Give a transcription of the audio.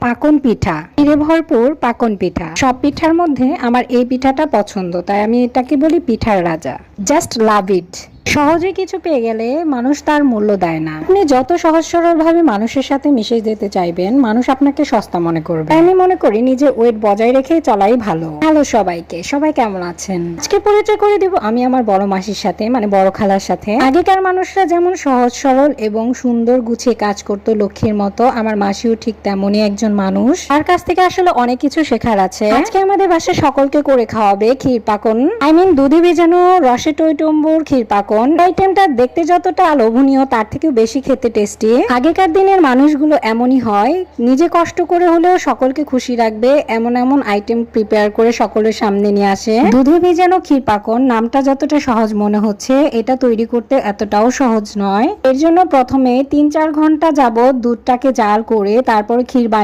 পাকন পিঠা, ক্ষীরে ভরপুর পাকন পিঠা। সব পিঠার মধ্যে আমার এই পিঠাটা পছন্দ, তাই আমি এটাকে বলি পিঠার রাজা। জাস্ট লাভ ইট। সহজে কিছু পেয়ে গেলে মানুষ তার মূল্য দেয় না। আপনি যত সহজ সরল ভাবে মানুষের সাথে মিশে যেতে চাইবেন, মানুষ আপনাকে সস্তা মনে করবে। আমি মনে করি নিজের ওয়েট বজায় রেখে চলাই ভালো। হ্যালো সবাইকে, সবাই কেমন আছেন? আজকে পরিচয় করে দিব আমি আমার বড় মাসির সাথে, মানে বড় খালার সাথে। আগেকার মানুষরা যেমন সহজ সরল এবং সুন্দর গুছিয়ে কাজ করতো লক্ষ্মীর মতো, আমার মাসিও ঠিক তেমনই একজন মানুষ। তার কাছ থেকে আসলে অনেক কিছু শেখার আছে। আজকে আমাদের বাসায় সকলকে করে খাওয়াবে ক্ষীর পাকন, দুধে ভেজানো রসে টইটম্বুর ক্ষীর পাকন। আইটেমটা দেখতে যতটা লোভনীয়, তার থেকেও বেশি খেতে টেস্টি। আগেকার দিনের মানুষগুলো এমনই হয়, নিজে কষ্ট করে হলেও সকলকে খুশি রাখবে এমন এমন আইটেম প্রিপেয়ার করে সকলের সামনে নিয়ে আসে। দুধে ভেজানো ক্ষীর পাকন নামটা যতটা সহজ মনে হচ্ছে, এটা তৈরি করতে এতটাও সহজ নয়। এর জন্য প্রথমে 3-4 ঘন্টা যাবত দুধটাকে জাল করে তারপর ক্ষীর